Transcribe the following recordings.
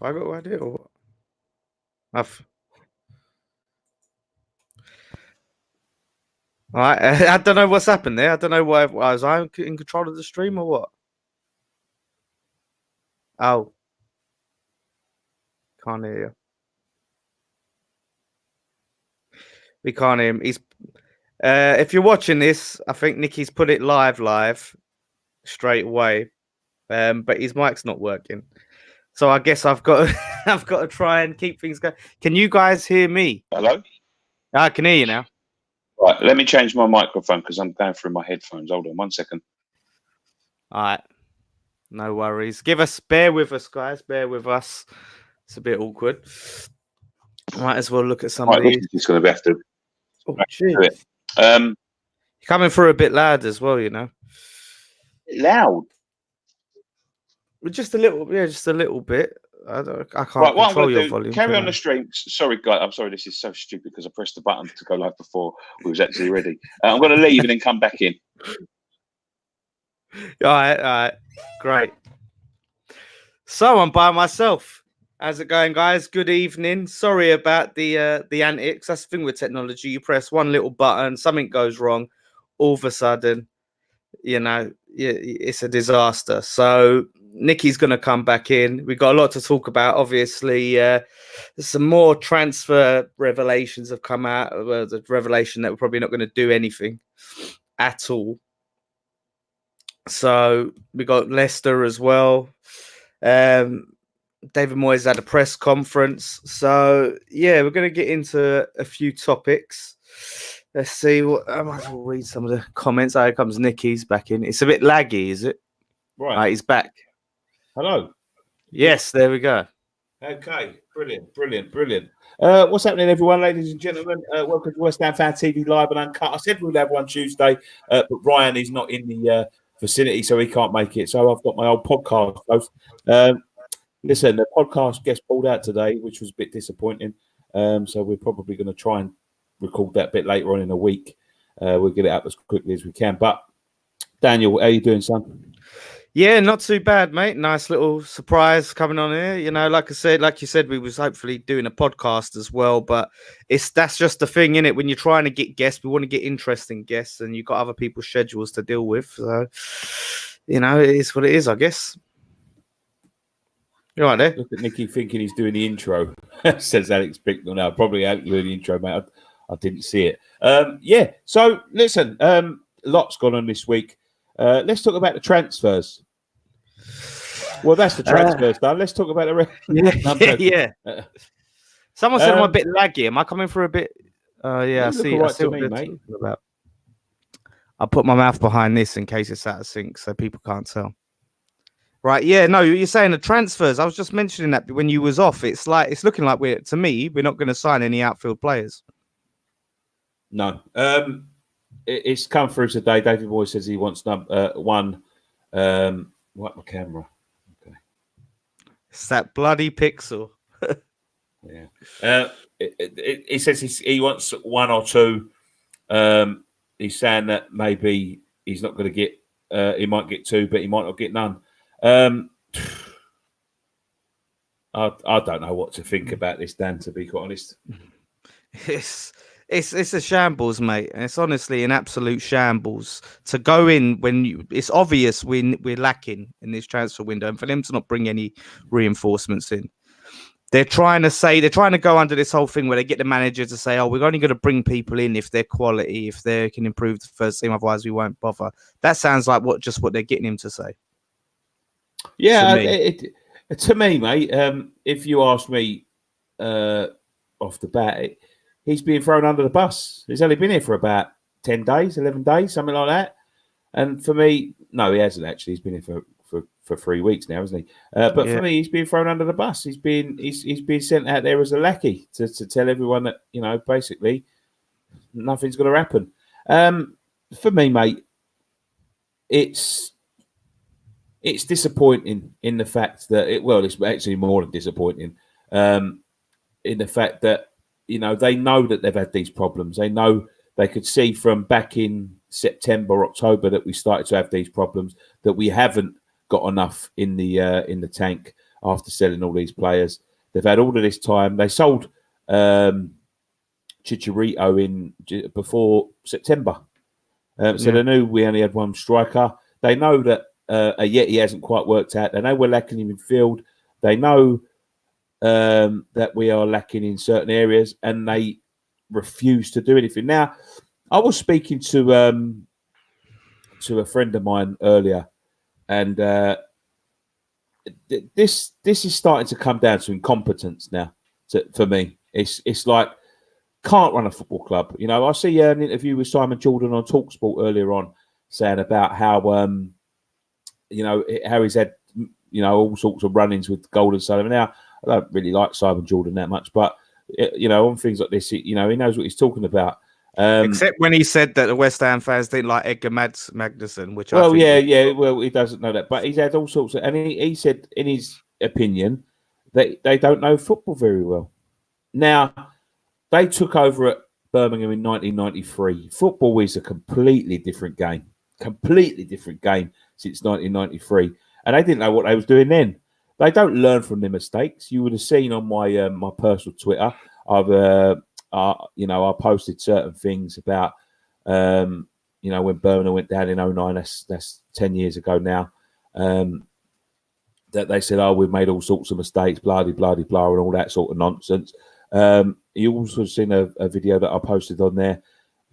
Have I got an idea or what? Right, I don't know what's happened there. I don't know why. Was I in control of the stream or what? Oh, can't hear you. We can't hear him. He's. If you're watching this, I think Nicky's put it live straight away. But his mic's not working. So I guess I've got to try and keep things going. Can you guys hear me? Hello? I can hear you now. Right, let me change my microphone because I'm going through my headphones. Hold on 1 second. All right. No worries. Bear with us, guys. Bear with us. It's a bit awkward. Might as well look at some of these. It's going to have to. Oh, jeez. You're coming through a bit loud as well, you know. Loud? Just a little, yeah, just a little bit. I can't right, control your volume. Carry on the stream. Sorry, guys. I'm sorry. This is so stupid because I pressed the button to go live before we was actually ready. I'm going to leave and then come back in. All right. Great. So I'm by myself. How's it going, guys? Good evening. Sorry about the antics. That's the thing with technology. You press one little button, something goes wrong. All of a sudden, you know, it's a disaster. So Nicky's going to come back in. We've got a lot to talk about. Obviously, some more transfer revelations have come out. The revelation that we're probably not going to do anything at all. So we got Leicester as well. David Moyes had a press conference. So yeah, we're going to get into a few topics. Let's see what I might read some of the comments. Here comes Nicky's back in. It's a bit laggy, is it? Right. He's back. Hello. Yes, there we go. Okay, brilliant. What's happening, everyone, ladies and gentlemen? Welcome to West Ham Fan TV Live and Uncut. I said we'll have one Tuesday, but Ryan is not in the vicinity, so he can't make it. So I've got my old podcast. Listen, the podcast gets pulled out today, which was a bit disappointing. So we're probably going to try and record that a bit later on in the week. We'll get it up as quickly as we can. But Daniel, how are you doing, son? Yeah, not too bad, mate. Nice little surprise coming on here. You know, like you said, we was hopefully doing a podcast as well. But that's just the thing, innit? When you're trying to get guests, we want to get interesting guests, and you've got other people's schedules to deal with. So, you know, it is what it is, I guess. You're right there. Look at Nicky thinking he's doing the intro. Says Alex Bicknell. No, probably out doing the intro, mate. I didn't see it. Yeah. So listen, lots gone on this week. Let's talk about the transfers. Well, that's the transfers done. Let's talk about the rest. Yeah. Someone said I'm a bit laggy. Am I coming through a bit? Yeah, I see what they're talking about. I'll put my mouth behind this in case it's out of sync so people can't tell. Right, yeah, no, you're saying the transfers. I was just mentioning that when you was off. It's looking like we're not going to sign any outfield players. No. It's come through today. David Moyes says he wants one. Wipe my camera. Okay. It's that bloody pixel. Yeah. He says he wants one or two. He's saying that maybe he's not going to get. He might get two, but he might not get none. I don't know what to think about this, Dan. To be quite honest, It's a shambles, mate. It's honestly an absolute shambles to go in when it's obvious we're lacking in this transfer window, and for them to not bring any reinforcements in. They're trying to go under this whole thing where they get the manager to say, "Oh, we're only going to bring people in if they're quality, if they can improve the first team, otherwise we won't bother." That sounds like what they're getting him to say. Yeah, to me, mate. If you ask me off the bat, he's being thrown under the bus. He's only been here for about 10 days, 11 days, something like that. And for me, no, he hasn't actually. He's been here for 3 weeks now, hasn't he? But for me, he's being thrown under the bus. He's been sent out there as a lackey to tell everyone that, you know, basically nothing's going to happen. For me, mate, it's disappointing in the fact that it's actually more than disappointing in the fact that, you know, they know that they've had these problems. They know they could see from back in September, October that we started to have these problems, that we haven't got enough in the tank. after selling all these players. They've had all of this time. They sold Chicharito before September. So they knew we only had one striker. They know that yet he hasn't quite worked out. They know we're lacking in midfield. They know that we are lacking in certain areas, and they refuse to do anything. Now, I was speaking to a friend of mine earlier, and this is starting to come down to incompetence now. For me, it's like can't run a football club. You know, I see an interview with Simon Jordan on TalkSport earlier on saying about how how he's had all sorts of run-ins with Golden Sullivan. Now, I don't really like Simon Jordan that much, but on things like this, he knows what he's talking about. Except when he said that the West Ham fans didn't like Edgar Magnuson, which well, he doesn't know that, but he's had all sorts of, and he said in his opinion that they don't know football very well. Now, they took over at Birmingham in 1993. Football is a completely different game since 1993, and they didn't know what they was doing then. They don't learn from their mistakes. You would have seen on my my personal Twitter, I posted certain things about when Birmingham went down in 2009. That's 10 years ago now. That they said, we've made all sorts of mistakes, blah blah blah blah, and all that sort of nonsense. You also seen a video that I posted on there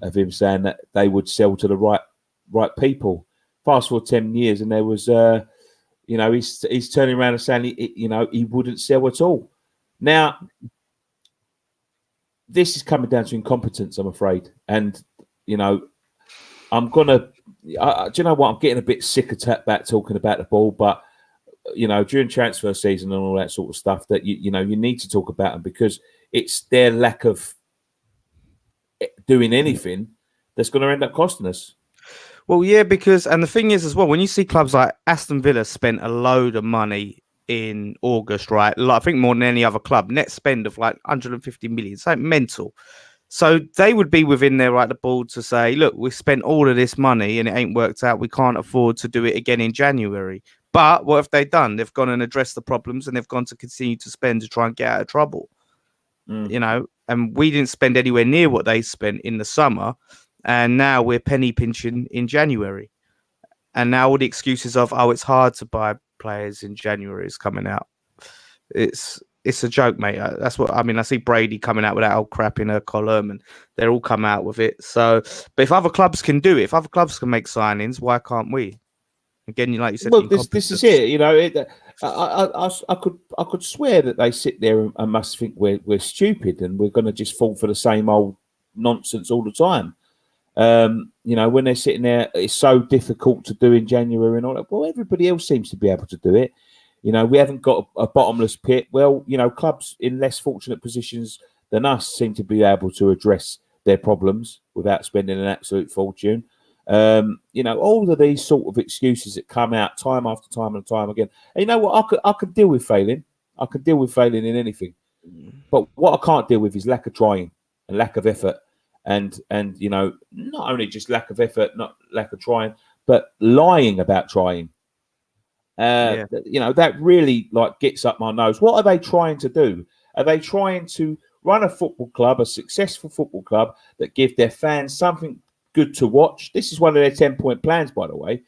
of him saying that they would sell to the right people. Fast forward 10 years, and there was he's turning around and saying he wouldn't sell at all. Now, this is coming down to incompetence, I'm afraid. And, I'm going to... do you know what? I'm getting a bit sick of back talking about the ball, but, during transfer season and all that sort of stuff, that, you need to talk about them because it's their lack of doing anything that's going to end up costing us. Well, yeah, and the thing is as well, when you see clubs like Aston Villa spent a load of money in August, right? I think more than any other club, net spend of like 150 million, something mental. So they would be within their right, the board to say, look, we spent all of this money and it ain't worked out. We can't afford to do it again in January. But what have they done? They've gone and addressed the problems, and they've gone to continue to spend to try and get out of trouble. And we didn't spend anywhere near what they spent in the summer. And now we're penny pinching in January. And now all the excuses of, it's hard to buy players in January is coming out. It's a joke, mate. That's what I mean. I see Brady coming out with that old crap in a column, and they're all come out with it. So, but if other clubs can do it, if other clubs can make signings, why can't we? Again, like you said, well, this is it. I could swear that they sit there and must think we're stupid and we're going to just fall for the same old nonsense all the time. When they're sitting there, it's so difficult to do in January and all that. Well, everybody else seems to be able to do it. We haven't got a bottomless pit. Well, clubs in less fortunate positions than us seem to be able to address their problems without spending an absolute fortune. All of these sort of excuses that come out time after time and time again. And you know what? I could deal with failing. I could deal with failing in anything. But what I can't deal with is lack of trying and lack of effort. And not only just lack of effort, not lack of trying, but lying about trying. That really gets up my nose. What are they trying to do? Are they trying to run a football club, a successful football club that give their fans something good to watch? This is one of their 10-point plans, by the way.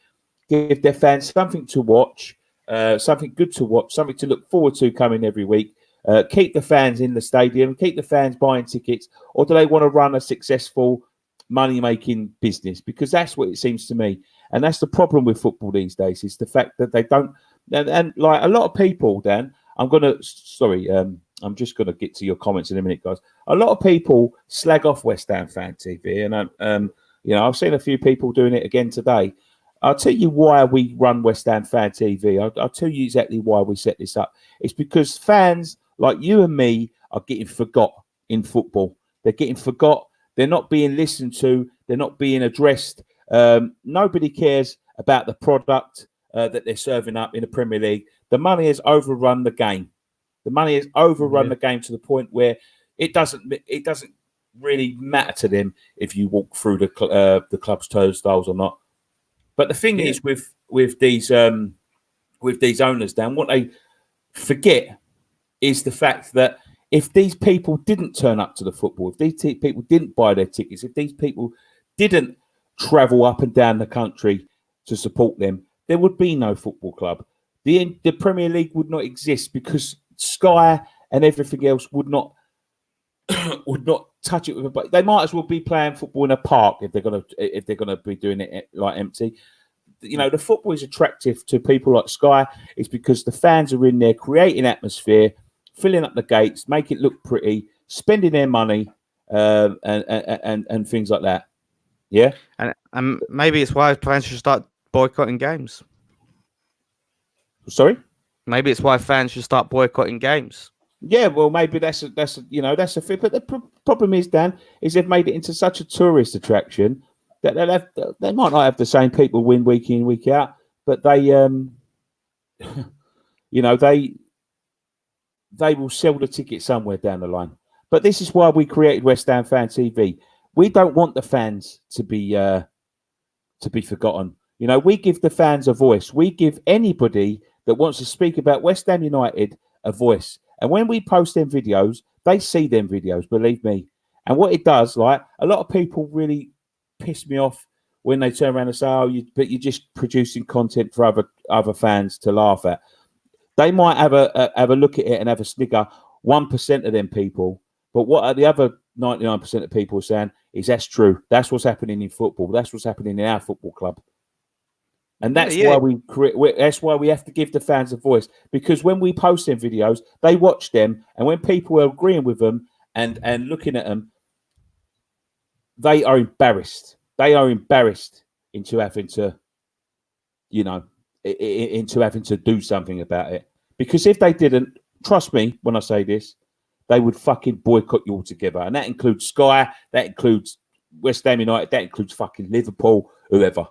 Give their fans something to watch, something good to watch, something to look forward to coming every week. Keep the fans in the stadium, keep the fans buying tickets, or do they want to run a successful money-making business? Because that's what it seems to me. And that's the problem with football these days, is the fact that they don't. And like a lot of people, Dan, I'm just going to get to your comments in a minute, guys. A lot of people slag off West Ham Fan TV. And, I've seen a few people doing it again today. I'll tell you why we run West Ham Fan TV. I'll tell you exactly why we set this up. It's because fans like you and me are getting forgot in football. They're getting forgot. They're not being listened to. They're not being addressed. Nobody cares about the product that they're serving up in the Premier League. The money has overrun the game. The money has overrun the game to the point where it doesn't really matter to them if you walk through the club's turnstiles or not. But the thing is with these owners, Dan, what forget is the fact that if these people didn't turn up to the football, if these people didn't buy their tickets, if these people didn't travel up and down the country to support them, there would be no football club. The Premier League would not exist because Sky and everything else would not touch it with a button. They might as well be playing football in a park if they're gonna be doing it like empty. You know, the football is attractive to people like Sky. It's because the fans are in there creating atmosphere, filling up the gates, make it look pretty, spending their money, and things like that. Yeah, and maybe it's why fans should start boycotting games. Sorry, maybe it's why fans should start boycotting games. Yeah, well, maybe that's a fit. But the problem is, Dan, is they've made it into such a tourist attraction that they might not have the same people win week in, week out, but they they will sell the ticket somewhere down the line. But this is why we created West Ham Fan TV. We don't want the fans to be forgotten. You know, we give the fans a voice. We give anybody that wants to speak about West Ham United a voice. And when we post them videos, they see them videos, believe me. And what it does, like, a lot of people really piss me off when they turn around and say, "Oh, you're just producing content for other fans to laugh at." They might have a look at it and have a snigger. 1% of them people, but what are the other 99% of people saying is that's true. That's what's happening in football. That's what's happening in our football club. And that's why that's why we have to give the fans a voice, because when we post them videos, they watch them, and when people are agreeing with them and looking at them, they are embarrassed. They are embarrassed into having to, into having to do something about it. Because if they didn't, trust me when I say this, they would fucking boycott you altogether. And that includes Sky, that includes West Ham United, that includes fucking Liverpool, whoever.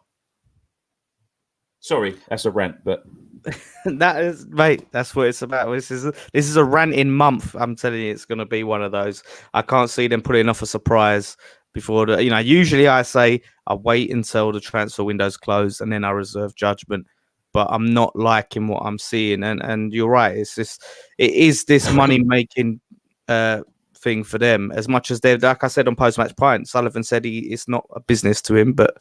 Sorry, that's a rant, but that is, mate, that's what it's about. This is a ranting month. I'm telling you, it's going to be one of those. I can't see them putting off a surprise before usually I say I wait until the transfer window's closed and then I reserve judgment. But I'm not liking what I'm seeing, and you're right. It is this money making thing for them, as much as they're, like I said on post match pint, Sullivan said it's not a business to him, but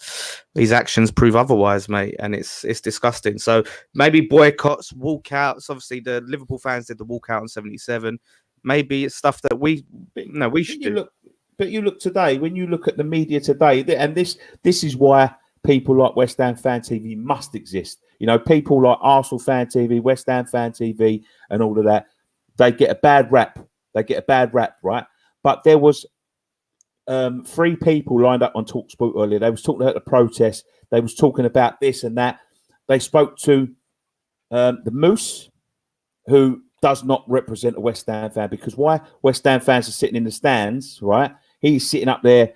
his actions prove otherwise, mate, and it's disgusting. So maybe boycotts, walkouts. Obviously the Liverpool fans did the walkout on 77. Maybe it's stuff that we should do. But you look today, when you look at the media today, and this is why people like West Ham Fan TV must exist. You know, people like Arsenal Fan TV, West Ham Fan TV, and all of that, they get a bad rap. Right? But there was 3 people lined up on TalkSport earlier. They was talking about the protest. They was talking about this and that. They spoke to the Moose, who does not represent a West Ham fan, because why? West Ham fans are sitting in the stands, right? He's sitting up there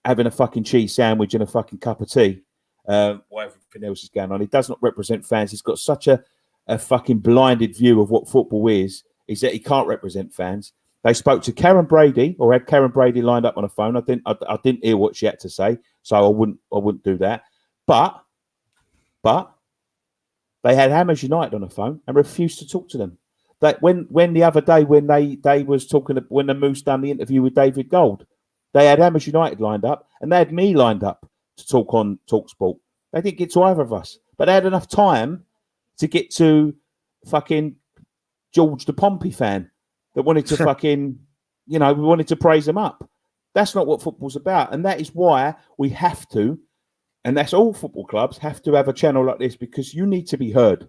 having a fucking cheese sandwich and a fucking cup of tea while everything else is going on. He does not represent fans. He's got such a fucking blinded view of what football is that he can't represent fans. They spoke to Karen Brady, or had Karen Brady lined up on the phone. I didn't hear what she had to say, so I wouldn't do that. But they had Hammers United on the phone and refused to talk to them. That when the other day when they was talking, when the Moose done the interview with David Gold, they had Hammers United lined up and they had me lined up to talk on TalkSport. They didn't get to either of us, but they had enough time to get to fucking George the Pompey fan that wanted to fucking, we wanted to praise them up. That's not what football's about. And that is why we have to, and that's all football clubs have to have a channel like this, because you need to be heard.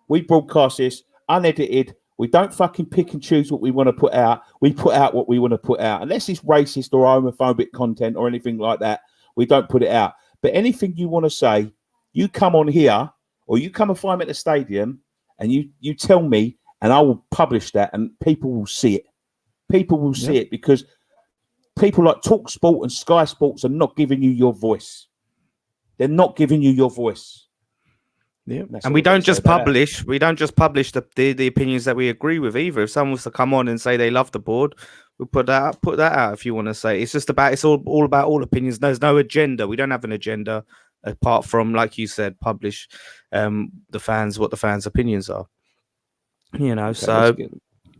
We broadcast this unedited. We don't fucking pick and choose what we want to put out. We put out what we want to put out. Unless it's racist or homophobic content or anything like that, we don't put it out. But anything you want to say, you come on here, or you come and find me at the stadium and you tell me, and I will publish that, and people will see it. People will see it, because people like TalkSport and Sky Sports are not giving you your voice. They're not giving you your voice. Yeah, and we don't just publish the opinions that we agree with either. If someone was to come on and say they love the board, we'll put that out if you want to say. It's just about, it's all about all opinions. There's no agenda. We don't have an agenda apart from, like you said, publish what the fans' opinions are. You know, Okay, so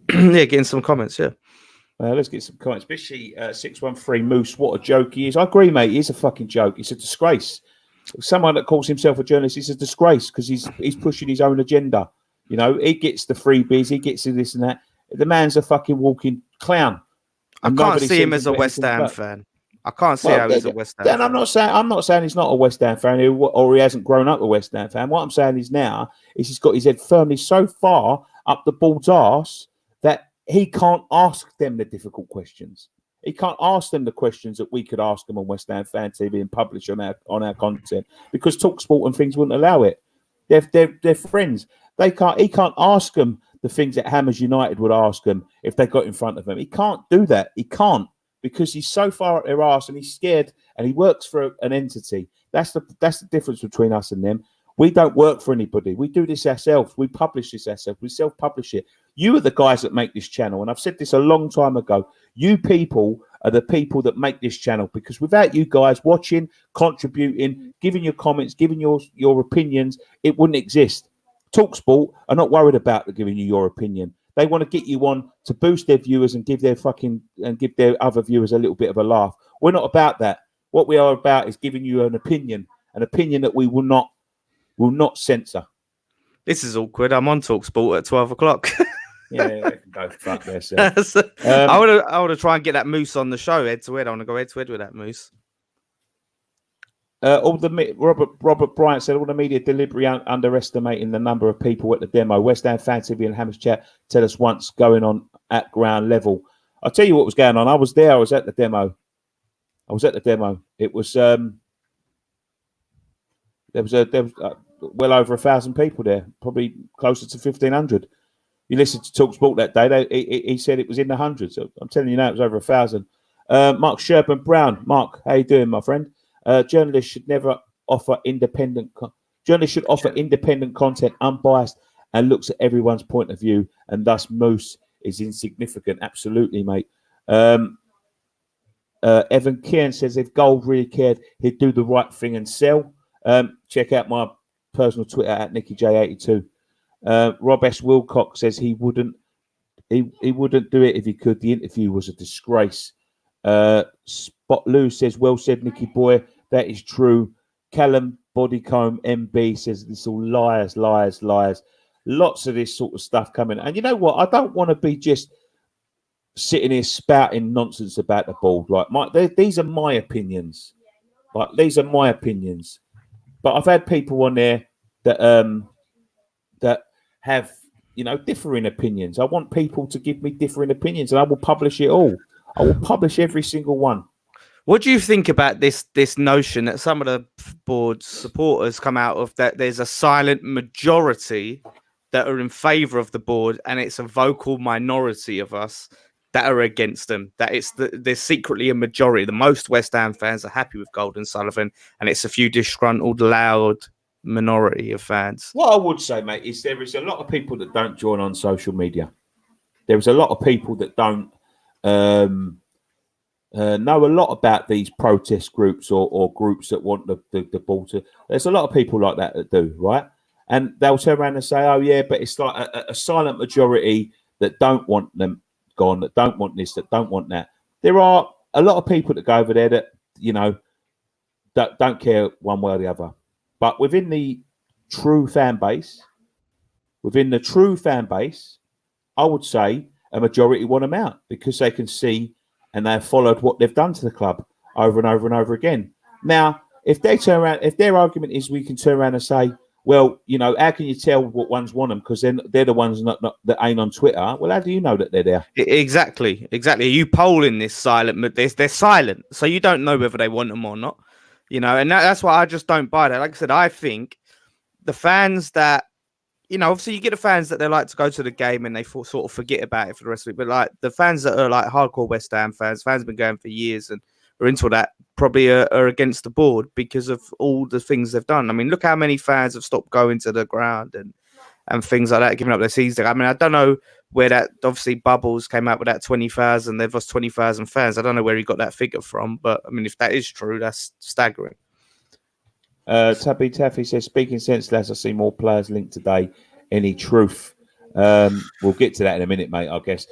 yeah, getting some comments. Yeah. Let's get some comments. Bishy 613 Moose, what a joke he is. I agree, mate. He is a fucking joke. It's a disgrace. Someone that calls himself a journalist is a disgrace because he's pushing his own agenda. You know, he gets the freebies, he gets this and that. The man's a fucking walking clown. I can't see him as a West Ham fan. I can't see how he's a West Ham fan. I'm not saying he's not a West Ham fan or he hasn't grown up a West Ham fan. What I'm saying is now is he's got his head firmly so far up the ball's arse that he can't ask them the difficult questions. He can't ask them the questions that we could ask them on West Ham Fan TV and publish on our content because TalkSport and things wouldn't allow it. They're friends. He can't ask them the things that Hammers United would ask them if they got in front of him. He can't do that. He can't because he's so far up their arse and he's scared and he works for an entity. That's the difference between us and them. We don't work for anybody. We do this ourselves. We publish this ourselves. We self-publish it. You are the guys that make this channel. And I've said this a long time ago. You people are the people that make this channel because without you guys watching, contributing, giving your comments, giving your opinions, it wouldn't exist. TalkSport are not worried about giving you your opinion. They want to get you on to boost their viewers and give their other viewers a little bit of a laugh. We're not about that. What we are about is giving you an opinion that we will not censor. This is awkward. I'm on TalkSport at 12 o'clock. Yeah, go fuck yourself. So, I want to try and get that Moose on the show head to head. I want to go head to head with that Moose. Robert Bryant said all the media deliberately underestimating the number of people at the demo. West Ham Fan TV and Hammers Chat tell us once going on at ground level. I'll tell you what was going on. I was there. I was at the demo. It was there was well over 1,000 people there, probably closer to 1,500. You listened to TalkSport that day. He said it was in the hundreds. So I'm telling you now, it was over 1,000. Mark Sherburn Brown. Mark, how you doing, my friend? Journalists should never offer independent. Journalists should offer independent content, unbiased, and looks at everyone's point of view. And thus, Moose is insignificant. Absolutely, mate. Evan Kieran says if Gold really cared, he'd do the right thing and sell. Check out my personal Twitter at NickyJ82. Rob S. Wilcox says he wouldn't do it if he could. The interview was a disgrace. Spot Lou says, well said, Nicky boy. That is true. Callum Bodycomb MB says this all liars. Lots of this sort of stuff coming. And you know what? I don't want to be just sitting here spouting nonsense about the board. Like these are my opinions. But I've had people on there that have, differing opinions. I want people to give me differing opinions, and I will publish it all. I will publish every single one. What do you think about this notion that some of the board's supporters come out of, that there's a silent majority that are in favour of the board, and it's a vocal minority of us that are against them? That there's secretly a majority. The most West Ham fans are happy with Gold and Sullivan, and it's a few disgruntled, loud minority of fans. What I would say, mate, is there is a lot of people that don't join on social media. There is a lot of people that don't know a lot about these protest groups or groups that want the ball to. There's a lot of people like that do, right? And they'll turn around and say, oh, yeah, but it's like a silent majority that don't want them gone, that don't want this, that don't want that. There are a lot of people that go over there that, that don't care one way or the other. But within the true fan base, I would say a majority want them out because they can see and they've followed what they've done to the club over and over and over again. Now, if they turn around, if their argument is we can turn around and say, well, how can you tell what ones want them? Because then they're the ones that ain't on Twitter. Well, how do you know that they're there? Exactly. Are you polling this silent? They're silent, so you don't know whether they want them or not. And that's why I just don't buy that. Like I said, I think the fans that, obviously you get the fans that they like to go to the game and they sort of forget about it for the rest of it. But like the fans that are like hardcore West Ham fans have been going for years and are into that, probably are against the board because of all the things they've done. I mean, look how many fans have stopped going to the ground and things like that, giving up their season. I mean, I don't know where that, obviously Bubbles came out with that 20,000, they've lost 20,000 fans. I don't know where he got that figure from, but I mean, if that is true, that's staggering. Tabby Taffy says, speaking sense, lads, I see more players linked today. Any truth? We'll get to that in a minute, mate, I guess.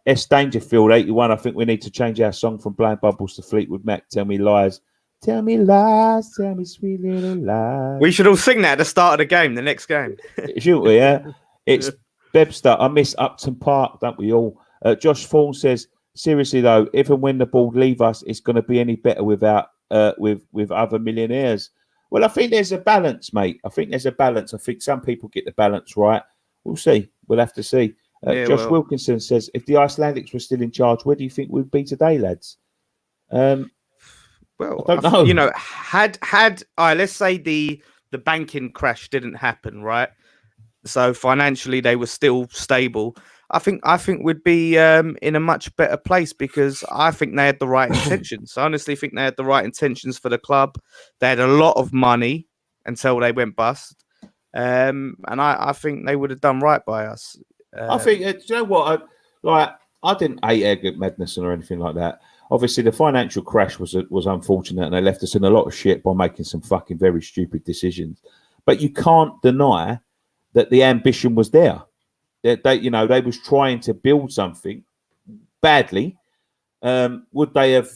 S. Dangerfield, 81. I think we need to change our song from Blind Bubbles to Fleetwood Mac. Tell me lies. Tell me lies. Tell me sweet little lies. We should all sing that at the start of the game, the next game. Shouldn't we, yeah? It's Bebster. I miss Upton Park, don't we all? Josh Fawn says, seriously, though, if and when the board leave us, it's going to be any better without with other millionaires. Well, I think there's a balance, mate. I think there's a balance. I think some people get the balance right. We'll see. We'll have to see. Josh Wilkinson says, if the Icelandics were still in charge, where do you think we'd be today, lads? Well, I don't know. You know, had let's say the banking crash didn't happen, right? So financially they were still stable. I think we'd be in a much better place because I think they had the right intentions. I honestly think they had the right intentions for the club. They had a lot of money until they went bust. And I think they would have done right by us. I think, do you know what? I didn't hate Egg Madness or anything like that. Obviously, the financial crash was unfortunate, and they left us in a lot of shit by making some fucking very stupid decisions. But you can't deny that the ambition was there. They was trying to build something badly. Would they have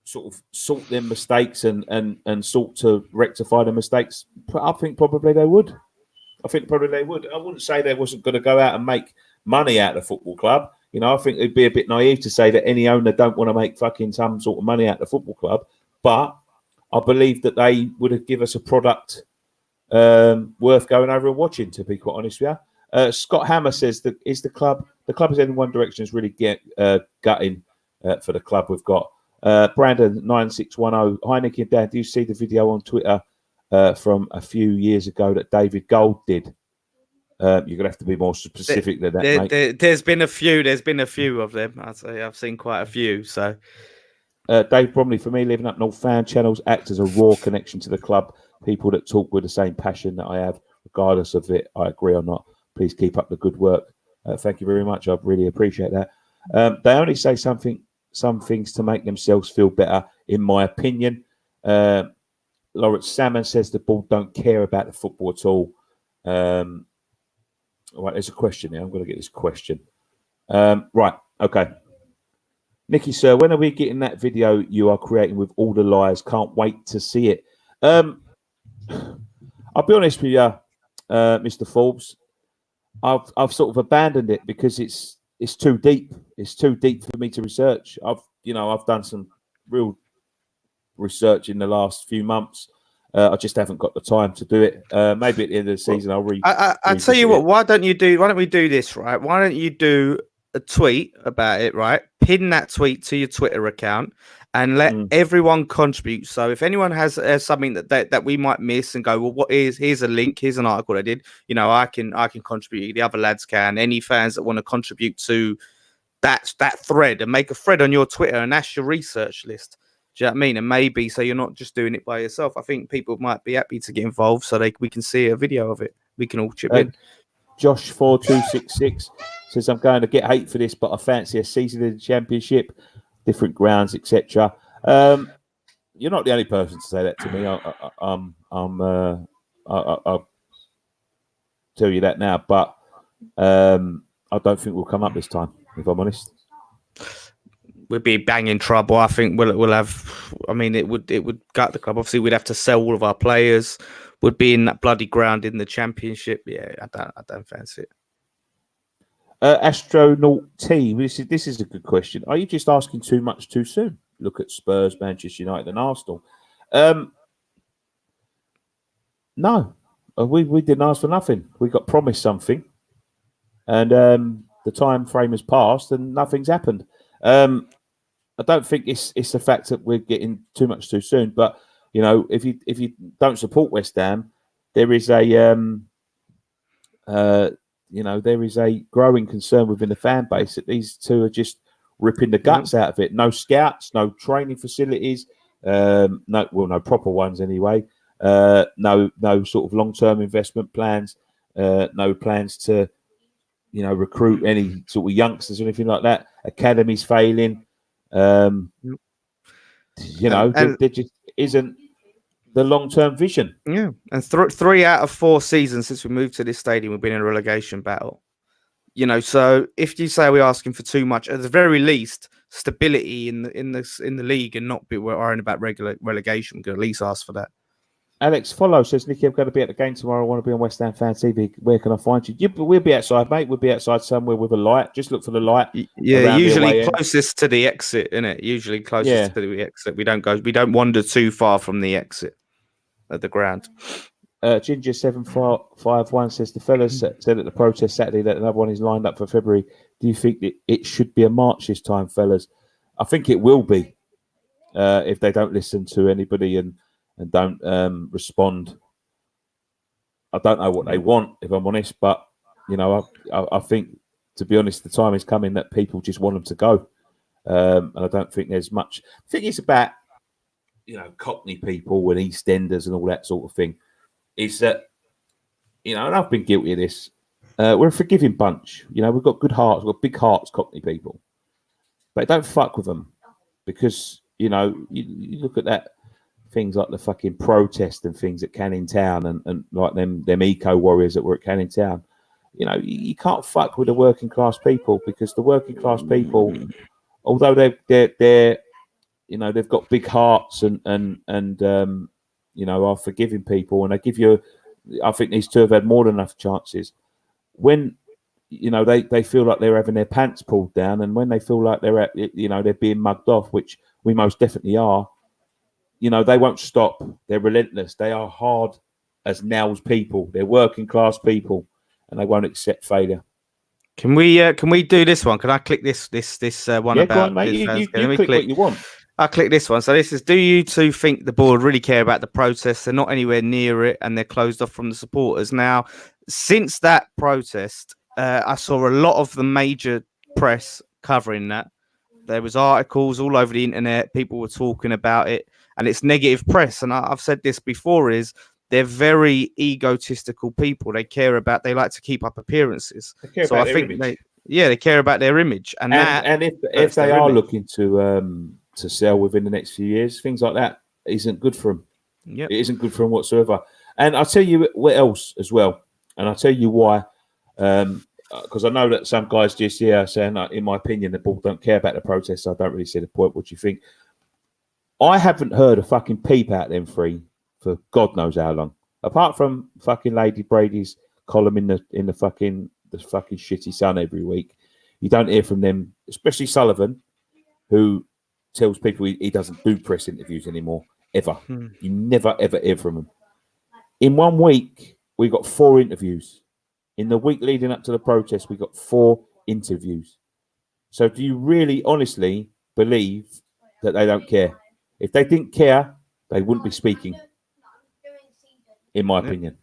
sort of sought their mistakes and sought to rectify the mistakes? I think probably they would. I wouldn't say they wasn't going to go out and make money out of the football club. You know, I think it'd be a bit naive to say that any owner don't want to make fucking some sort of money out of the football club. But I believe that they would have given us a product worth going over and watching, to be quite honest with you. Scott Hammer says that the club is in one direction is really gutting for the club we've got. Brandon 9610. Hi Nicky and Dan, do you see the video on Twitter from a few years ago that David Gold did? You're gonna have to be more specific than that, mate. There's been a few of them. I'd say I've seen quite a few. So Dave Bromley, for me, living up North fan channels act as a raw connection to the club. People that talk with the same passion that I have, regardless of it, I agree or not. Please keep up the good work. Thank you very much. I really appreciate that. They only say some things to make themselves feel better, in my opinion. Lawrence Salmon says the board don't care about the football at all. All right, there's a question here. I'm going to get this question. Right, okay. Nicky, sir, when are we getting that video you are creating with all the lies? Can't wait to see it. I'll be honest with you, Mr. Forbes. I've sort of abandoned it because it's too deep. It's too deep for me to research. I've done some real research in the last few months. I just haven't got the time to do it. Maybe at the end of the season, I'll read. I tell you what. Why don't we do this, right? Why don't you do a tweet about it, right? Pin that tweet to your Twitter account and let everyone contribute. So if anyone has something that we might miss and go, well, here's a link, here's an article I did. You know, I can contribute. The other lads can. Any fans that want to contribute to that thread and make a thread on your Twitter, and that's your research list. Do you know what I mean? And maybe so you're not just doing it by yourself. I think people might be happy to get involved so we can see a video of it. We can all chip in. Josh 4266 says, I'm going to get hate for this, but I fancy a season in the Championship, different grounds, etc. You're not the only person to say that to me. I'll tell you that now, but I don't think we'll come up this time, if I'm honest. We'd be banging trouble. I think we'll have. I mean, it would gut the club. Obviously, we'd have to sell all of our players. Would be in that bloody ground in the Championship. Yeah, I don't fancy it. Astronaut T. This is a good question. Are you just asking too much too soon? Look at Spurs, Manchester United, and Arsenal. No, we didn't ask for nothing. We got promised something, and the time frame has passed, and nothing's happened. I don't think it's the fact that we're getting too much too soon, but you know, if you don't support West Ham, there is a there is a growing concern within the fan base that these two are just ripping the guts out of it. No scouts, no training facilities, no proper ones anyway. No sort of long-term investment plans. No plans to recruit any sort of youngsters or anything like that. Academies failing. There just isn't the long-term vision. Yeah, and 3 out of 4 seasons since we moved to this stadium, we've been in a relegation battle. So if you say we're asking for too much, at the very least, stability in the league and not be worrying about relegation, we could at least ask for that. Alex Follow says, Nicky, I'm going to be at the game tomorrow. I want to be on West Ham Fan TV. Where can I find you? We'll be outside, mate. We'll be outside somewhere with a light. Just look for the light. Yeah, usually closest to the exit, innit? Usually closest to the exit. We don't wander too far from the exit of the ground. Ginger 751 says, the fellas said at the protest Saturday that another one is lined up for February. Do you think it should be a march this time, fellas? I think it will be if they don't listen to anybody and don't respond. I don't know what they want, if I'm honest, but I think, to be honest, the time is coming that people just want them to go, and I don't think there's much. I think it's about Cockney people and EastEnders and all that sort of thing. Is that and I've been guilty of this. We're a forgiving bunch. We've got good hearts. We've got big hearts, Cockney people, but don't fuck with them because you look at that. Things like the fucking protest and things at Canning Town and like them eco warriors that were at Canning Town. You can't fuck with the working class people because the working class people, although they've got big hearts and are forgiving people and they give you, I think these two have had more than enough chances. When they feel like they're having their pants pulled down and when they feel like they're being mugged off, which we most definitely are. They won't stop. They're relentless. They are hard as nails people. They're working class people, and they won't accept failure. Can we do this one? Can I click this one about? Go on, mate. You click what you want. I'll click this one. So this is: do you two think the board really care about the protests? They're not anywhere near it, and they're closed off from the supporters. Now, since that protest, I saw a lot of the major press covering that. There was articles all over the internet. People were talking about it. And it's negative press. And I've said this before, is they're very egotistical people. They like to keep up appearances. So I think they care about their image. And if they are looking to sell within the next few years, things like that isn't good for them. Yep. It isn't good for them whatsoever. And I'll tell you what else as well. And I'll tell you why. Because I know that some guys just saying, in my opinion, the board don't care about the protests. I don't really see the point. What do you think? I haven't heard a fucking peep out them three for God knows how long. Apart from fucking Lady Brady's column in the fucking shitty Sun every week, you don't hear from them, especially Sullivan, who tells people he doesn't do press interviews anymore ever. You never ever hear from him. In 1 week, we got 4 interviews. In the week leading up to the protest, we got 4 interviews. So, do you really, honestly believe that they don't care? If they didn't care, they wouldn't be speaking, in my opinion.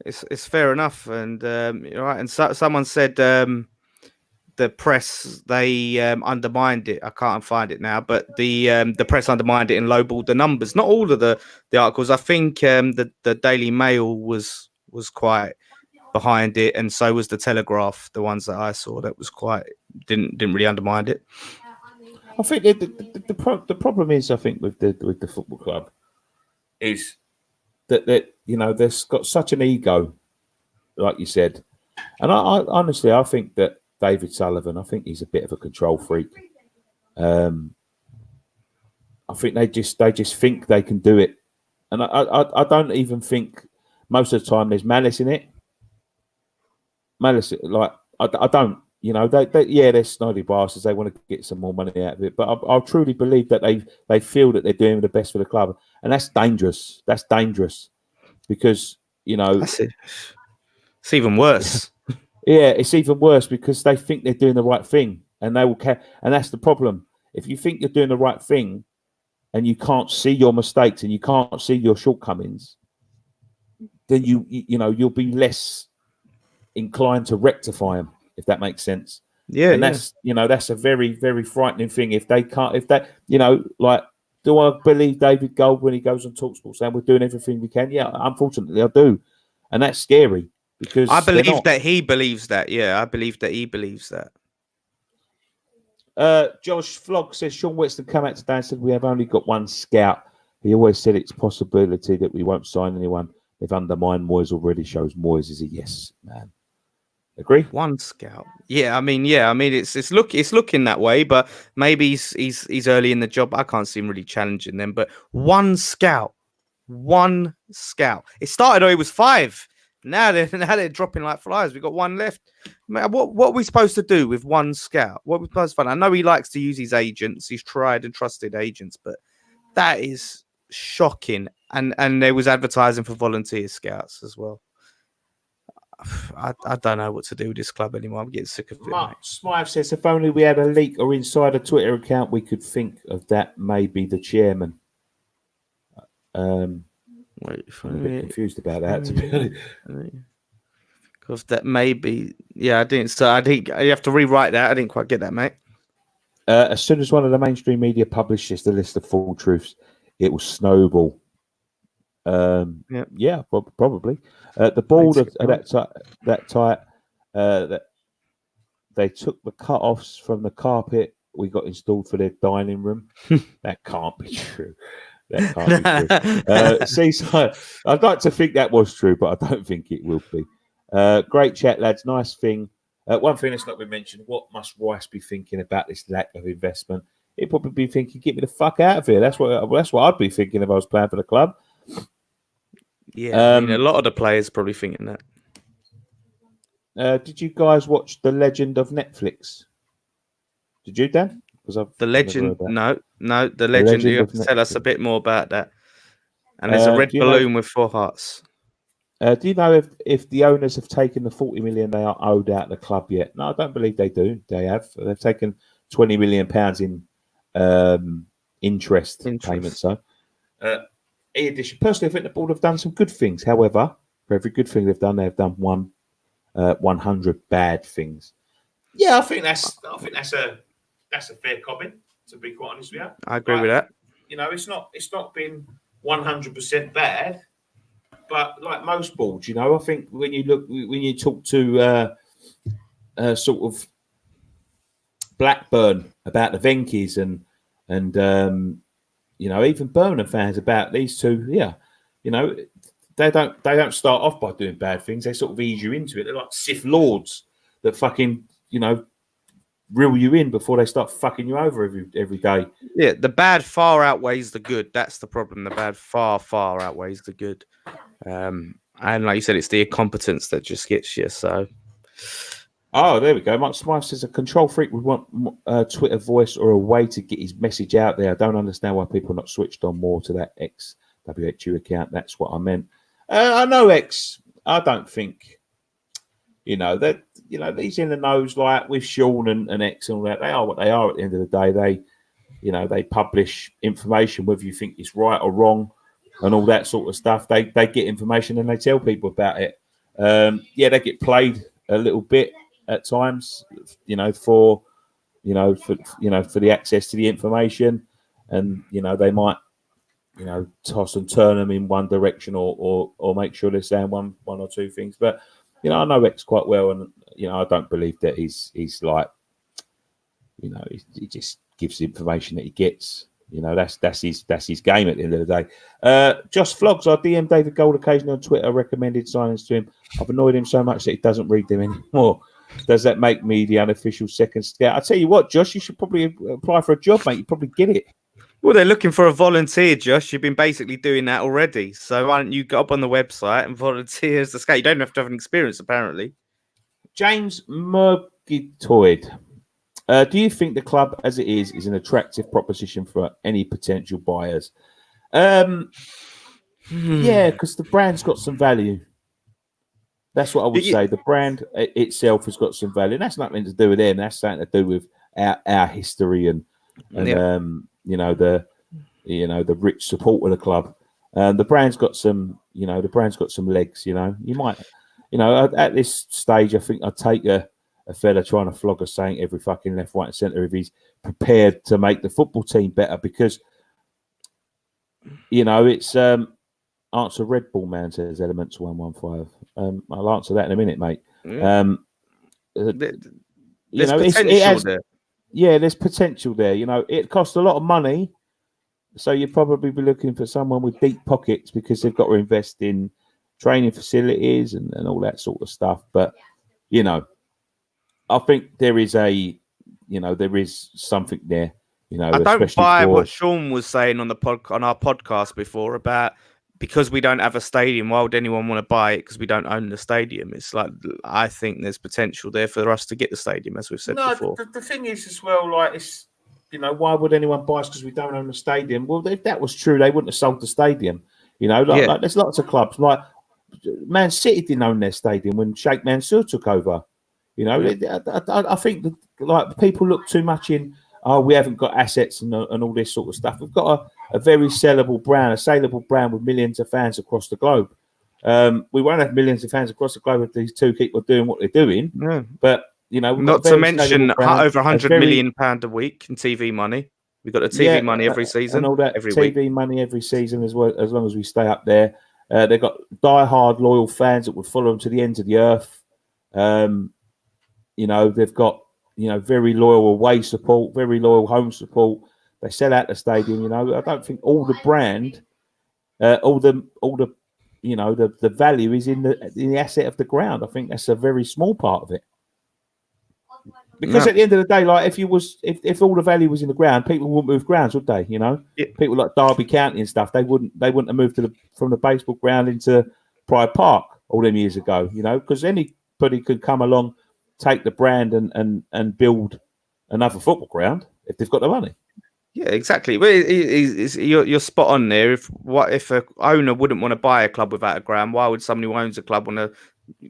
It's fair enough, and right. And someone said the press they undermined it. I can't find it now, but the press undermined it and lowballed the numbers. Not all of the articles. I think the Daily Mail was quite behind it, and so was the Telegraph. The ones that I saw that was quite didn't really undermine it. I think the problem is, I think with the football club is that they've got such an ego, like you said, and I honestly I think that David Sullivan, I think he's a bit of a control freak. I think they just think they can do it, and I don't even think most of the time there's malice in it. Malice, like I don't. They're snotty bastards. They want to get some more money out of it. But I truly believe that they feel that they're doing the best for the club, and that's dangerous. That's dangerous because that's it. It's even worse. Yeah, it's even worse because they think they're doing the right thing, and they will care. And that's the problem. If you think you're doing the right thing, and you can't see your mistakes and you can't see your shortcomings, then you'll be less inclined to rectify them. If that makes sense. Yeah. And that's a very, very frightening thing. If they can't, do I believe David Gold when he goes on TalkSport saying we're doing everything we can? Yeah, unfortunately I do. And that's scary because I believe that he believes that. Yeah, I believe that he believes that. Josh Flog says Sean Weston come out today and said we have only got one scout. He always said it's a possibility that we won't sign anyone. They've undermined Moyes already. Shows Moyes is a yes man. Agree? One scout. Yeah, I mean, it's looking that way, but maybe he's early in the job. I can't see him really challenging them. But one scout. It started it was 5. Now they're dropping like flies. We've got 1 left. Man, what are we supposed to do with 1 scout? What are we supposed to find? I know he likes to use his agents, his tried and trusted agents, but that is shocking. And there was advertising for volunteer scouts as well. I don't know what to do with this club anymore. I'm getting sick of it. Mark Smythe says, if only we had a leak or insider Twitter account, we could think of that. Maybe the chairman. I'm a bit confused about that, to be honest. Because that maybe, I didn't. So I think you have to rewrite that. I didn't quite get that, mate. As soon as one of the mainstream media publishes the list of full truths, it will snowball. Yeah, probably. The board of that tight, that they took the cut-offs from the carpet we got installed for their dining room. That can't be true. That can't be true. Seaside, I'd like to think that was true, but I don't think it will be. Great chat, lads. Nice thing. One thing that's not been mentioned, what must Rice be thinking about this lack of investment? He'd probably be thinking, get me the fuck out of here. That's what I'd be thinking if I was playing for the club. Yeah, I mean, a lot of the players probably thinking that. Did you guys watch The Legend of Netflix? Did you, Dan? The Legend, no, The Legend. You have to tell us a bit more about that. And there's a red balloon with 4 hearts. Do you know if the owners have taken the 40 million they are owed out of the club yet? No, I don't believe they do. They have. They've taken 20 million pounds in interest payments. So, in addition, personally, I think the board have done some good things. However, for every good thing they've done 100 bad things. Yeah, I think that's a fair comment. To be quite honest with you, I agree with that. You know, it's not been 100% bad. But like most boards, you know, I think when you talk to sort of Blackburn about the Venkies and you know, even Birmingham fans about these two, you know, they don't start off by doing bad things. They sort of ease you into it. They're like Sith Lords that fucking, you know, reel you in before they start fucking you over every day. Yeah, the bad far outweighs the good. That's the problem. The bad far outweighs the good. And like you said, it's the incompetence that just gets you. So, there we go. Mike Smythe says a control freak would want a Twitter voice or a way to get his message out there. I don't understand why people are not switched on more to that ex-WHU account. That's what I meant. I know X. I don't think, you know, that, you know, these in the nose, like with Sean and X and all that, they are what they are at the end of the day. They, you know, they publish information, whether you think it's right or wrong and all that sort of stuff. They get information and they tell people about it. They get played a little bit at times, you know, for the access to the information, and you know they might, you know, toss and turn them in one direction or make sure they're saying one or two things. But you know, I know X quite well, and you know, I don't believe that he's like, you know, he just gives the information that he gets. You know, that's his game at the end of the day. Josh Flogs, I DM David Gold occasionally on Twitter, recommended signings to him. I've annoyed him so much that he doesn't read them anymore. Does that make me the unofficial second scout? I tell you what, Josh, you should probably apply for a job, mate. You probably get it. Well, they're looking for a volunteer, Josh. You've been basically doing that already. So why don't you go up on the website and volunteer as the scout? You don't have to have an experience, apparently. James Murgitoid. Do you think the club as it is an attractive proposition for any potential buyers? Yeah, because the brand's got some value. That's what I would say. The brand itself has got some value. And that's nothing to do with them. That's something to do with our history and you know, the rich support of the club. The brand's got some, you know, legs. You know, you might, you know, at this stage, I think I'd take a fella trying to flog us saying every fucking left, right, and centre if he's prepared to make the football team better, because you know it's answer Red Bull Man says Elements 115. I'll answer that in a minute, mate. You know, there's potential there. You know, it costs a lot of money, so you'd probably be looking for someone with deep pockets because they've got to invest in training facilities and all that sort of stuff. But you know, I think there is there is something there. You know, I don't especially buy for what Sean was saying on our podcast before about because we don't have a stadium. Why would anyone want to buy it? Because we don't own the stadium. It's like I think there's potential there for us to get the stadium, as we've said before. The thing is as well, like it's why would anyone buy us because we don't own the stadium? Well, if that was true, they wouldn't have sold the stadium. Like there's lots of clubs like Man City didn't own their stadium when Sheikh Mansour took over. I think that, like people look too much in. Oh, we haven't got assets and all this sort of stuff. We've got a very saleable brand, a saleable brand with millions of fans across the globe. We won't have millions of fans across the globe if these two keep doing what they're doing. Yeah. But we've not got to mention brand, over £100 million a week in TV money. We've got the TV money every season, and all that every TV week. money every season as well. As long as we stay up there, they've got die-hard loyal fans that would follow them to the ends of the earth. They've got very loyal away support, very loyal home support. They sell out the stadium. I don't think all the brand, all the value is in the asset of the ground. I think that's a very small part of it. Because at the end of the day, like if all the value was in the ground, people wouldn't move grounds, would they? People like Derby County and stuff, they wouldn't have moved from the baseball ground into Pride Park all them years ago. Because anybody could come along, take the brand and build another football ground if they've got the money. Yeah, exactly. Well, you're spot on there. If an owner wouldn't want to buy a club without a ground, why would somebody who owns a club want to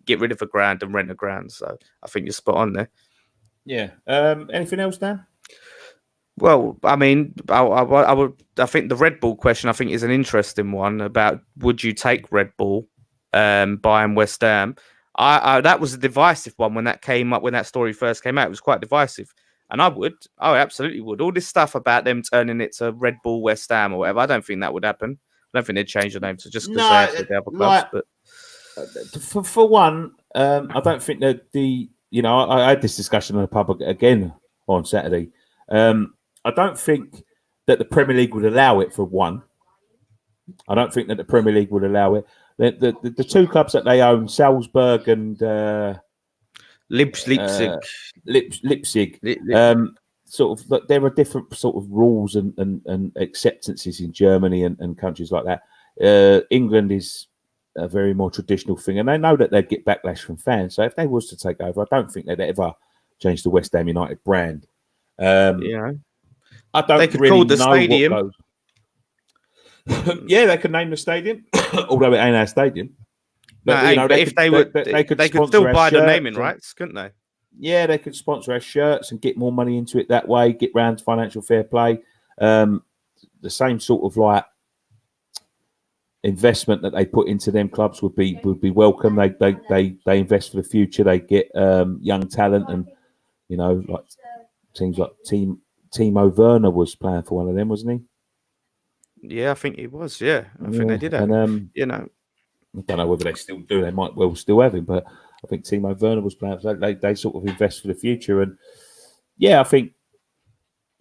get rid of a ground and rent a ground? So I think you're spot on there. Yeah. Anything else, Dan? Well, I mean, I think the Red Bull question is an interesting one about would you take Red Bull buying West Ham? That was a divisive one when that came up, when that story first came out. It was quite divisive. And I absolutely would. All this stuff about them turning it to Red Bull West Ham or whatever, I don't think that would happen. I don't think they'd change the name to just because they have with the other clubs. But for one, I don't think that I had this discussion in the pub again on Saturday. I don't think that the Premier League would allow it, for one. I don't think that the Premier League would allow it. The two clubs that they own, Salzburg and Leipzig. Sort of, there are different sort of rules and acceptances in Germany and countries like that. England is a very more traditional thing, and they know that they'd get backlash from fans. So if they was to take over, I don't think they'd ever change the West Ham United brand. I don't. They could really call the stadium. Yeah, they could name the stadium, although it ain't our stadium. But, they could still buy the naming rights, couldn't they? Yeah, they could sponsor our shirts and get more money into it that way. Get round to financial fair play. The same sort of like investment that they put into them clubs would be welcome. They invest for the future. They get young talent, and like teams like Timo Werner was playing for one of them, wasn't he? Yeah, I think he was. Yeah, I think they did have. And I don't know whether they still do. They might well still have him, but I think Timo Werner was playing. So they sort of invest for the future, and I think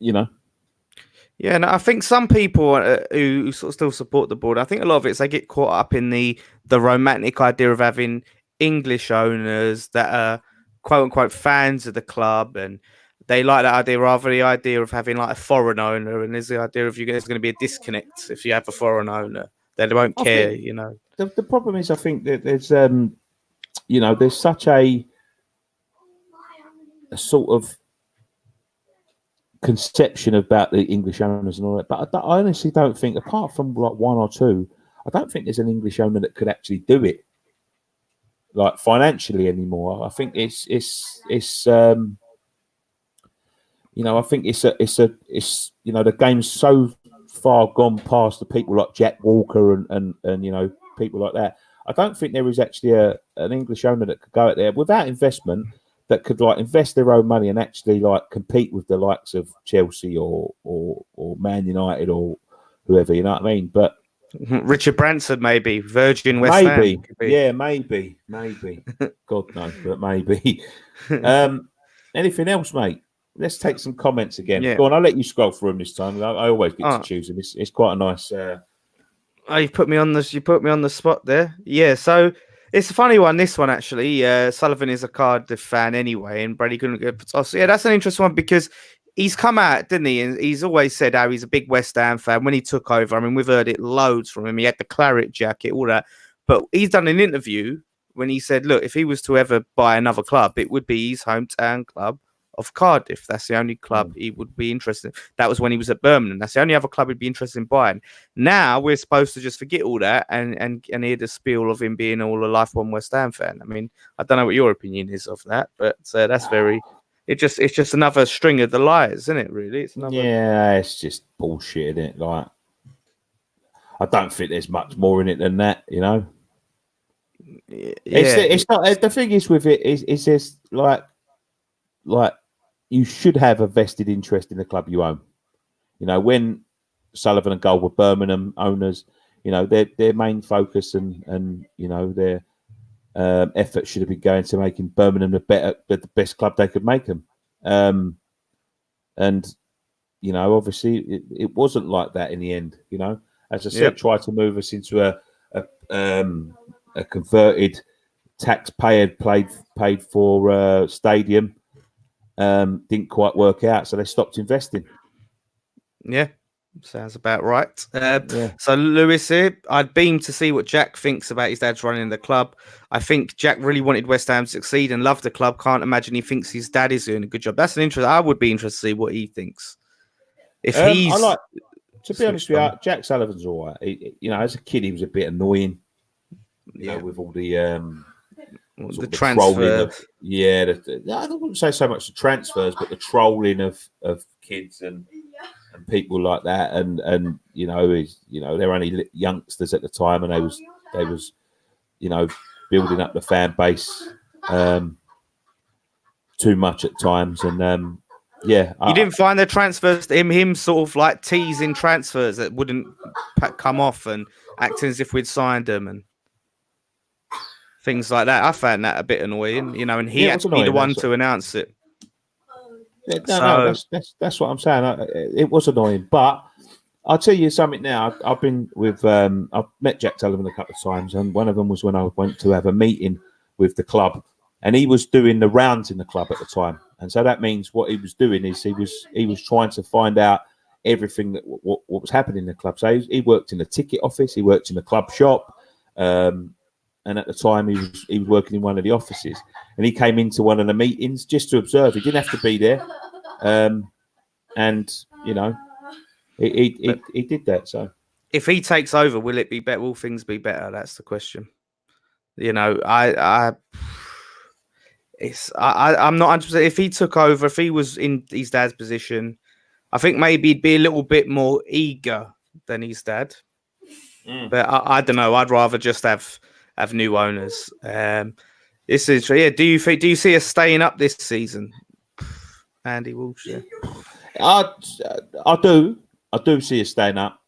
Yeah, and I think some people who sort of still support the board, I think a lot of it is they get caught up in the romantic idea of having English owners that are quote unquote fans of the club, and they like that idea rather the idea of having like a foreign owner. And there's the idea of there's going to be a disconnect if you have a foreign owner. They won't care, The problem is, I think that there's there's such a sort of conception about the English owners and all that, but I honestly don't think, apart from like one or two, I don't think there's an English owner that could actually do it like financially anymore. I think it's I think it's the game's so far gone past the people like Jack Walker and people like that. I don't think there is actually an English owner that could go out there without investment, that could like invest their own money and actually like compete with the likes of Chelsea or Man United or whoever, you know what I mean? But Richard Branson, maybe Virgin West Ham. Yeah, maybe. God knows, but maybe. Anything else, mate? Let's take some comments again. Yeah. Go on, I'll let you scroll through them this time. I always get to choose them. It's quite a nice. You put me on the spot there. Yeah. So It's a funny one, this one, actually. Sullivan is a Cardiff fan anyway, and Brady couldn't get Patos. Yeah, that's an interesting one because he's come out, didn't he? And he's always said how he's a big West Ham fan. When he took over, I mean, we've heard it loads from him. He had the claret jacket, all that. But he's done an interview when he said, look, if he was to ever buy another club, it would be his hometown club of Cardiff. That's the only club he would be interested in. That was when he was at Birmingham. That's the only other club he'd be interested in buying. Now we're supposed to just forget all that and hear the spiel of him being all a lifelong West Ham fan. I mean, I don't know what your opinion is of that, but that's very. It's just another string of the liars, isn't it? Really, it's another. Yeah, it's just bullshit, isn't it? Like, I don't think there's much more in it than that, you know. Yeah, it's not. The thing is with it is there's like you should have a vested interest in the club you own. You know, when Sullivan and Gold were Birmingham owners, you know, their main focus and you know their effort should have been going to making Birmingham the best club they could make them. And you know, obviously, it wasn't like that in the end. You know, as I said, tried to move us into a converted taxpayer paid for stadium. Didn't quite work out, so they stopped investing. Yeah, sounds about right. So Lewis here, I'd beam to see what Jack thinks about his dad's running the club. I think Jack really wanted West Ham to succeed and loved the club. Can't imagine he thinks his dad is doing a good job. That's an interest. I would be interested to see what he thinks. If he's, to be honest with you, Jack Sullivan's all right. You know, as a kid, he was a bit annoying. You know, with all the transfer. I wouldn't say so much the transfers, but the trolling of kids and people like that, and you know, they're only youngsters at the time, and they was you know, building up the fan base too much at times, and you didn't find the transfers him sort of like teasing transfers that wouldn't come off and acting as if we'd signed them and things like that. I found that a bit annoying, you know, and he had to be the one to announce it. No, that's what I'm saying. It was annoying, but I'll tell you something now. I've been with I've met Jack Sullivan a couple of times, and one of them was when I went to have a meeting with the club, and he was doing the rounds in the club at the time, and so that means what he was doing is he was trying to find out everything that what was happening in the club. So he worked in the ticket office, he worked in the club shop, and at the time he was working in one of the offices, and he came into one of the meetings just to observe. He didn't have to be there, and you know, he did that. So if he takes over, will it be better? Will things be better? That's the question. You know, I'm not 100%. If he took over, if he was in his dad's position, I think maybe he'd be a little bit more eager than his dad. But I don't know. I'd rather just have new owners. This is Do you see us staying up this season, Andy Walsh? Yeah. I do see us staying up,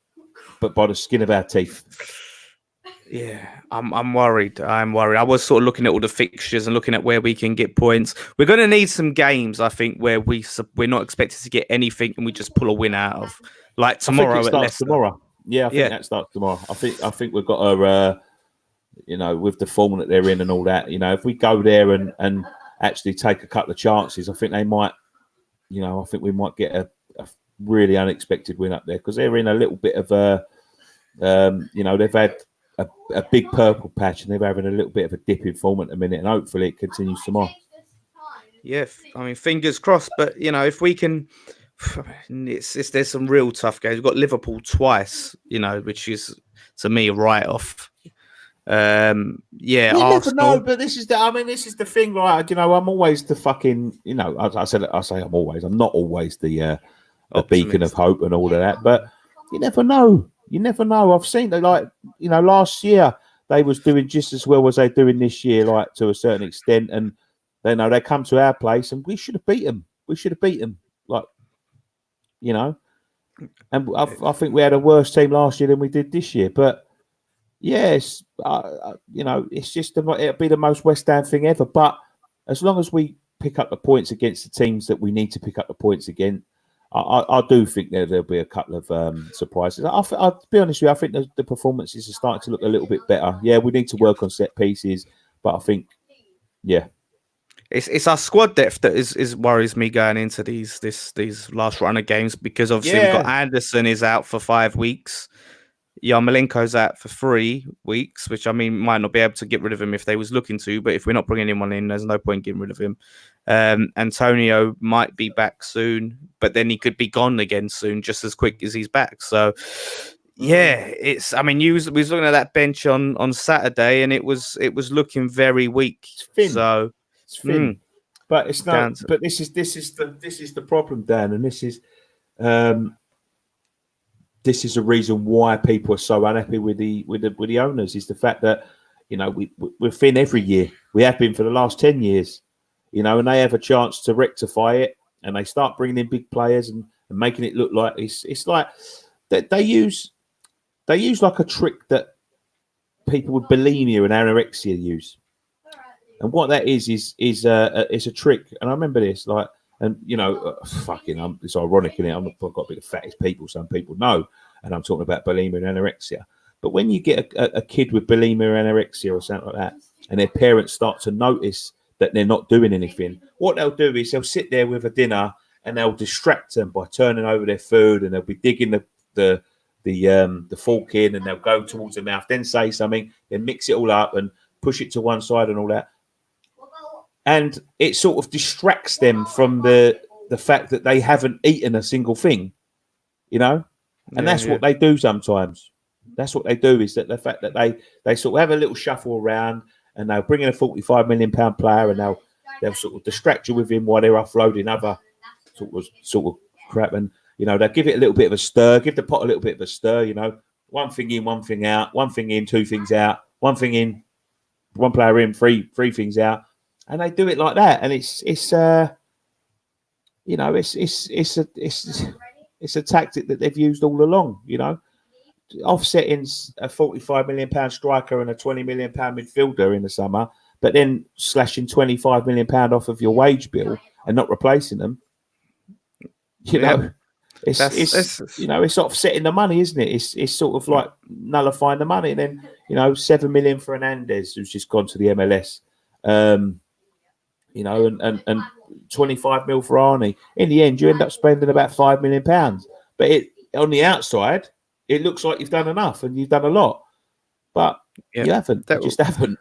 but by the skin of our teeth. Yeah, I'm worried. I'm worried. I was sort of looking at all the fixtures and looking at where we can get points. We're going to need some games, I think, where we're not expected to get anything and we just pull a win out of. Like tomorrow at Leicester. Tomorrow. Yeah, I think that starts tomorrow. I think we've got a, you know, with the form that they're in and all that, you know, if we go there and actually take a couple of chances, I think they might, you know, I think we might get a really unexpected win up there because they're in a little bit of a, you know, they've had a big purple patch and they're having a little bit of a dip in form at the minute, and hopefully it continues tomorrow. Yeah, I mean, fingers crossed. But you know, if we can, there's some real tough games. We've got Liverpool twice, you know, which is to me a write-off. You never know, but this is the thing, right? You know, I'm always the fucking, you know, I say I'm not always the beacon of hope and all of that, but you never know. I've seen that, like, you know, last year they was doing just as well as they're doing this year, like to a certain extent, and they come to our place and we should have beat them. Like, you know, and I think we had a worse team last year than we did this year, but. Yes, you know, it's just it'll be the most West Ham thing ever. But as long as we pick up the points against the teams that we need to pick up the points against, I do think there'll be a couple of surprises. I'll be honest with you, I think the performances are starting to look a little bit better. Yeah, we need to work on set pieces, but I think, yeah. It's our squad depth that is worries me going into these last run of games, because obviously we've got Anderson is out for 5 weeks. Yarmolenko's out for 3 weeks, which I mean might not be able to get rid of him if they was looking to, but if we're not bringing anyone in, there's no point getting rid of him. Antonio might be back soon, but then he could be gone again soon, just as quick as he's back. So yeah, I mean, we was looking at that bench on Saturday, and it was looking very weak. It's thin. So it's thin, but it's not. But this is the problem, Dan, and this is a reason why people are so unhappy with the owners, is the fact that, you know, we're thin every year. We have been for the last 10 years, you know, and they have a chance to rectify it, and they start bringing in big players and making it look like it's like that they use like a trick that people with bulimia and anorexia use. And what that is it's a trick. And I remember this, like, and you know, it's ironic, isn't it? I've got a bit of fattest people, some people know, and I'm talking about bulimia and anorexia. But when you get a kid with bulimia or anorexia or something like that, and their parents start to notice that they're not doing anything, what they'll do is they'll sit there with a dinner and they'll distract them by turning over their food, and they'll be digging the fork in, and they'll go towards the mouth, then say something, then mix it all up and push it to one side and all that. And it sort of distracts them from the fact that they haven't eaten a single thing, you know? And that's what they do sometimes. That's what they do, is that the fact that they sort of have a little shuffle around, and they'll bring in a £45 million player, and they'll sort of distract you with him while they're offloading other sort of crap. And, you know, they'll give it a little bit of a stir, give the pot a little bit of a stir, you know, one thing in, one thing out, one thing in, two things out, one thing in, one player in, three things out. And they do it like that, and it's you know, it's a tactic that they've used all along. You know, offsetting a £45 million striker and a £20 million midfielder in the summer, but then slashing £25 million off of your wage bill and not replacing them. You know, it's you know, it's offsetting the money, isn't it? It's sort of like nullifying the money. And then, you know, £7 million for Hernandez, who's just gone to the MLS. You know, and 25 mil for Arnie. In the end, you end up spending about £5 million. But on the outside, it looks like you've done enough and you've done a lot. But you haven't. You just haven't.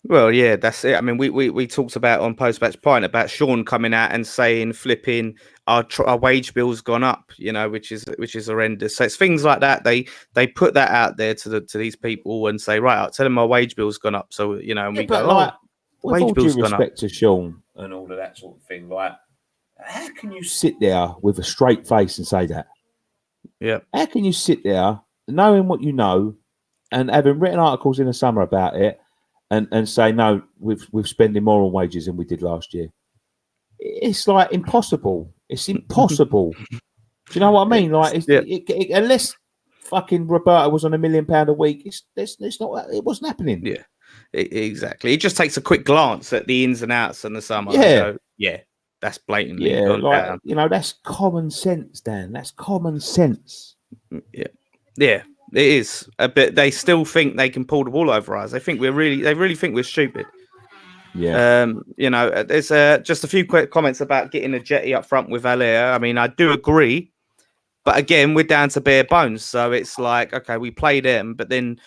Well, yeah, that's it. I mean, we talked about on post-match pint about Sean coming out and saying, flipping, our wage bill's gone up, you know, which is horrendous. So it's things like that. They put that out there to these people and say, right, I'll tell them my wage bill's gone up. So, you know, and we go, like, with wage all bill's due gone up. respect to Sean and all of that sort of thing, like, how can you sit there with a straight face and say that? Yeah. How can you sit there knowing what you know and having written articles in the summer about it and say, no, we're spending more on wages than we did last year? It's like impossible. It's impossible. Do you know what I mean? Like, unless fucking Roberto was on £1 million a week, it wasn't happening. Yeah. Exactly. It just takes a quick glance at the ins and outs in the summer. Yeah. That's blatantly gone like down. You know, that's common sense, Dan. That's common sense. Yeah, it is. But they still think they can pull the wool over us. They really think we're stupid. Yeah. You know, there's just a few quick comments about getting a jetty up front with Alea. I mean, I do agree, but again, we're down to bare bones. So it's like, okay, we play them, but then.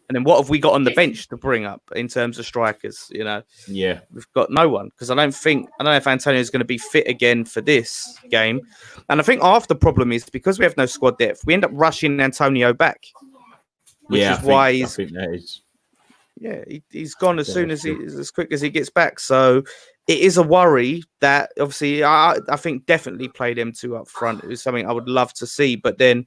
And then what have we got on the bench to bring up in terms of strikers? You know, we've got no one, because I don't know if Antonio is going to be fit again for this game. And I think half the problem is because we have no squad depth, we end up rushing Antonio back, which is why I think that is. Yeah, he's gone as quick as he gets back. So it is a worry that obviously I think definitely play them two up front. It was something I would love to see, but then.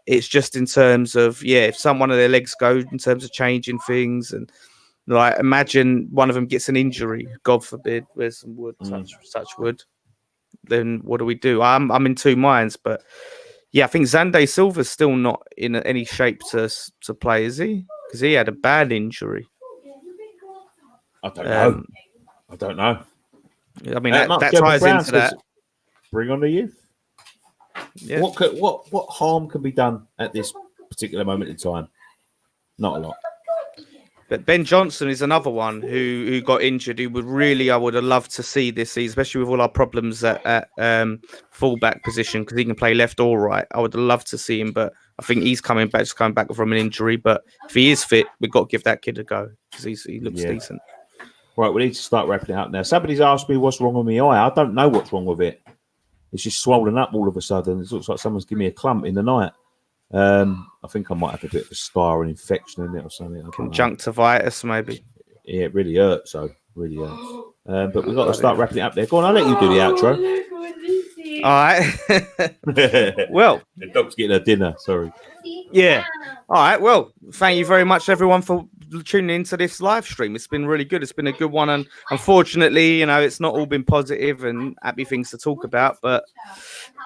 It's just in terms of, if one of their legs go in terms of changing things, and like imagine one of them gets an injury, God forbid, where's some wood, such wood, then what do we do? I'm in two minds, but I think Xande Silva's still not in any shape to play, is he? Because he had a bad injury. I don't know. I mean, that ties into that. Bring on the youth. Yeah. What harm can be done at this particular moment in time? Not a lot. But Ben Johnson is another one who got injured. Who I would have loved to see this season, especially with all our problems at fullback position, because he can play left or right. I would have loved to see him, but I think he's coming back from an injury. But if he is fit, we've got to give that kid a go because he looks decent. Right, we need to start wrapping it up now. Somebody's asked me what's wrong with my eye. I don't know what's wrong with it. It's just swollen up all of a sudden. It looks like someone's giving me a clump in the night. I think I might have a bit of a scar, an infection in it or something. Conjunctivitis, maybe. Yeah, it really hurts. So really hurts. But we've got to start wrapping it up there. Go on, I'll let you do the outro. All right. Well, the dog's getting her dinner. Sorry. Yeah. All right. Well, thank you very much, everyone, for tuning into this live stream. It's been really good. It's been a good one, and unfortunately, it's not all been positive and happy things to talk about. But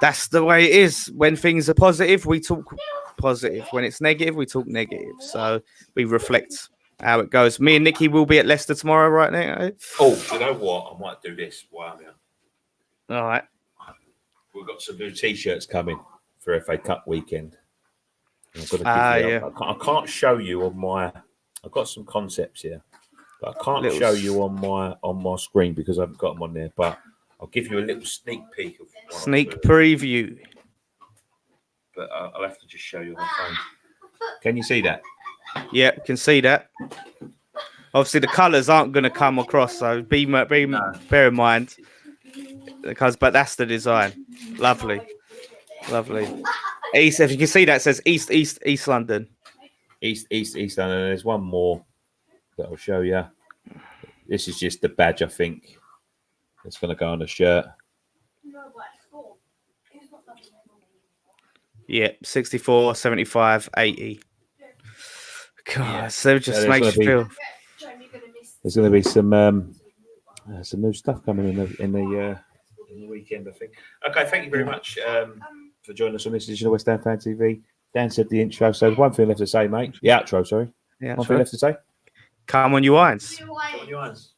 that's the way it is. When things are positive, we talk positive. When it's negative, we talk negative. So we reflect how it goes. Me and Nikki will be at Leicester tomorrow, right now. Oh, you know what? I might do this while I'm here. All right. We've got some new T-shirts coming for FA Cup weekend. I can't show you on my. I've got some concepts here, but I can't show you on my screen because I haven't got them on there. But I'll give you a little sneak peek of preview. But I'll have to just show you on my phone. Can you see that? Yeah, can see that. Obviously, the colours aren't going to come across, so bear in mind. But that's the design. Lovely. East, if you can see that, it says East London. East London. There's one more that I'll show you. This is just the badge, I think. It's going to go on the shirt. Yeah, 64, 75, 80. God, so it just makes you feel. There's going to be some new stuff coming in the weekend, I think. Okay, thank you very much for joining us on this edition of West Ham Fan TV. Dan said the intro, so there's one thing left to say, mate. The outro, sorry. Yeah, one thing left to say. Come on, you irons. Come on, you irons.